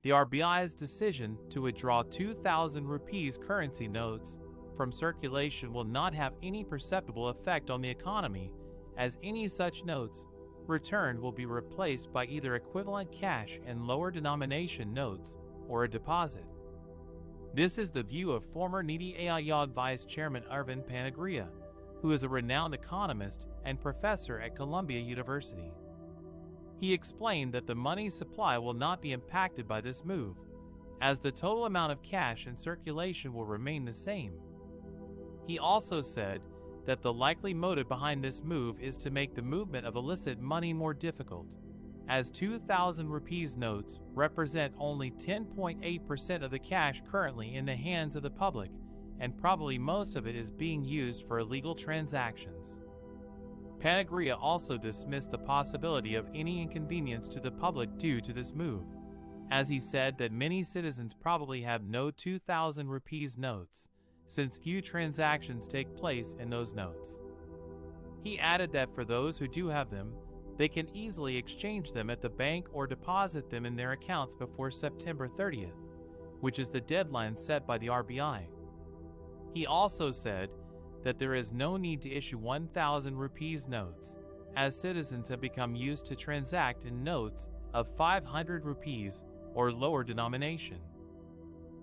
The RBI's decision to withdraw 2,000 rupees currency notes from circulation will not have any perceptible effect on the economy, as any such notes returned will be replaced by either equivalent cash and lower denomination notes or a deposit. This is the view of former Niti Aayog Vice Chairman Arvind Panagariya, who is a renowned economist and professor at Columbia University. He explained that the money supply will not be impacted by this move, as the total amount of cash in circulation will remain the same. He also said that the likely motive behind this move is to make the movement of illicit money more difficult, as 2,000 rupees notes represent only 10.8% of the cash currently in the hands of the public, and probably most of it is being used for illegal transactions. Panagariya also dismissed the possibility of any inconvenience to the public due to this move, as he said that many citizens probably have no 2,000 rupees notes, since few transactions take place in those notes. He added that for those who do have them, they can easily exchange them at the bank or deposit them in their accounts before September 30th, which is the deadline set by the RBI. He also said that there is no need to issue 1,000 rupees notes, as citizens have become used to transact in notes of 500 rupees or lower denomination.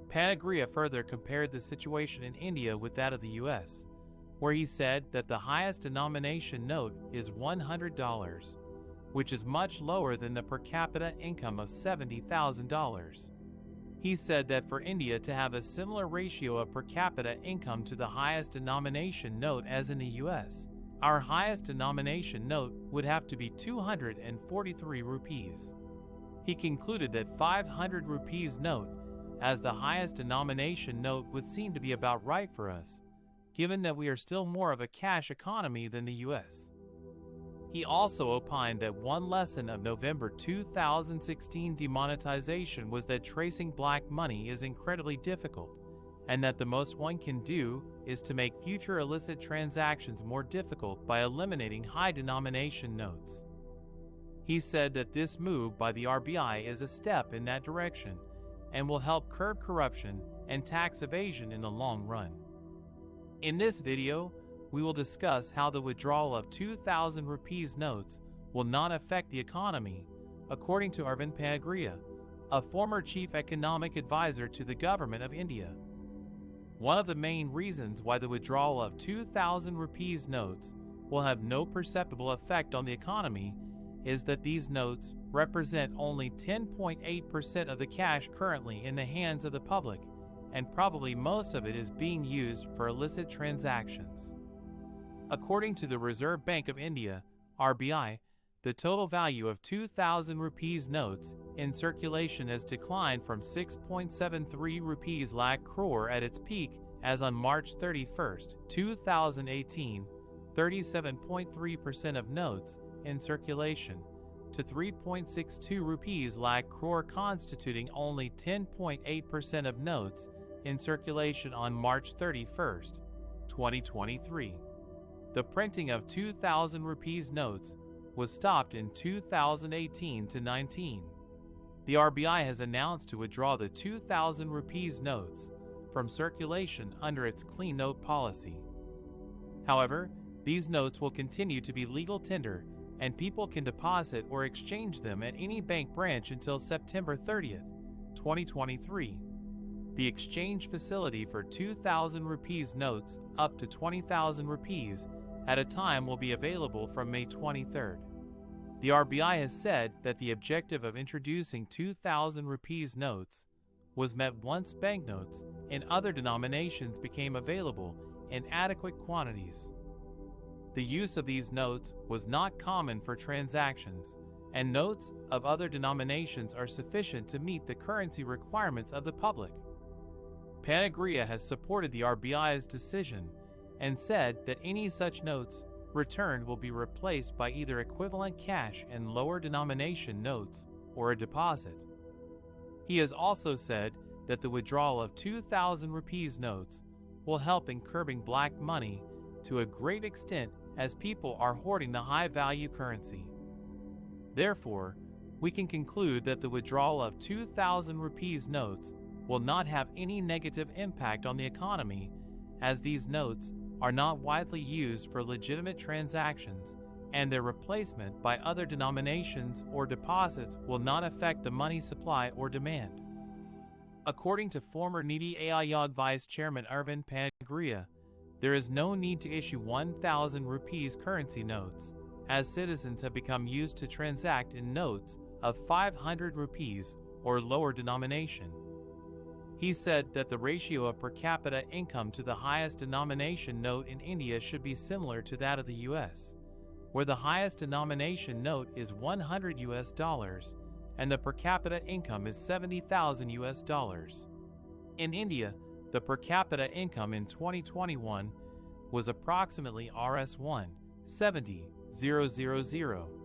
Panagariya further compared the situation in India with that of the US, where he said that the highest denomination note is $100, which is much lower than the per capita income of $70,000. He said that for India to have a similar ratio of per capita income to the highest denomination note as in the US, our highest denomination note would have to be 243 rupees. He concluded that 500 rupees note as the highest denomination note would seem to be about right for us, given that we are still more of a cash economy than the US. He also opined that one lesson of November 2016 demonetization was that tracing black money is incredibly difficult, and that the most one can do is to make future illicit transactions more difficult by eliminating high denomination notes. He said that this move by the RBI is a step in that direction and will help curb corruption and tax evasion in the long run. In this video, we will discuss how the withdrawal of 2,000 rupees notes will not affect the economy, according to Arvind Panagariya, a former chief economic advisor to the government of India. One of the main reasons why the withdrawal of 2,000 rupees notes will have no perceptible effect on the economy is that these notes represent only 10.8% of the cash currently in the hands of the public, and probably most of it is being used for illicit transactions. According to the Reserve Bank of India, RBI, the total value of 2,000 rupees notes in circulation has declined from 6.73 rupees lakh crore at its peak as on March 31, 2018, 37.3% of notes in circulation, to 3.62 rupees lakh crore, constituting only 10.8% of notes in circulation on March 31, 2023. The printing of 2,000 rupees notes was stopped in 2018 to 19. The RBI has announced to withdraw the 2,000 rupees notes from circulation under its clean note policy. However, these notes will continue to be legal tender, and people can deposit or exchange them at any bank branch until September 30, 2023. The exchange facility for 2,000 rupees notes up to 20,000 rupees at a time will be available from May 23. The RBI has said that the objective of introducing 2,000 rupees notes was met once banknotes in other denominations became available in adequate quantities. The use of these notes was not common for transactions, and notes of other denominations are sufficient to meet the currency requirements of the public. Panagariya has supported the RBI's decision and said that any such notes returned will be replaced by either equivalent cash and lower denomination notes or a deposit. He has also said that the withdrawal of 2,000 rupees notes will help in curbing black money to a great extent, as people are hoarding the high-value currency. Therefore, we can conclude that the withdrawal of 2,000 rupees notes will not have any negative impact on the economy, as these notes are not widely used for legitimate transactions, and their replacement by other denominations or deposits will not affect the money supply or demand. According to former Niti Aayog Vice Chairman Arvind Panagariya, there is no need to issue 1,000 rupees currency notes, as citizens have become used to transact in notes of 500 rupees or lower denomination. He said that the ratio of per capita income to the highest denomination note in India should be similar to that of the US, where the highest denomination note is $100 and the per capita income is $70,000. In India, the per capita income in 2021 was approximately Rs 170,000.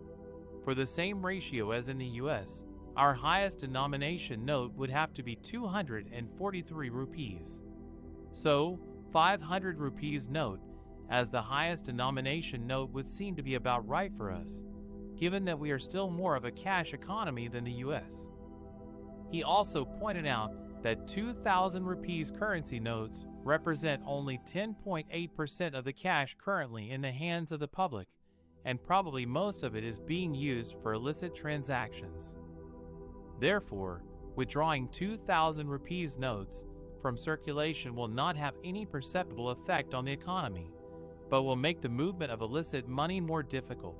For the same ratio as in the US, our highest denomination note would have to be 243 rupees. So, 500 rupees note as the highest denomination note would seem to be about right for us, given that we are still more of a cash economy than the US. He also pointed out that 2,000 rupees currency notes represent only 10.8% of the cash currently in the hands of the public, and probably most of it is being used for illicit transactions. Therefore, withdrawing 2,000 rupees notes from circulation will not have any perceptible effect on the economy, but will make the movement of illicit money more difficult.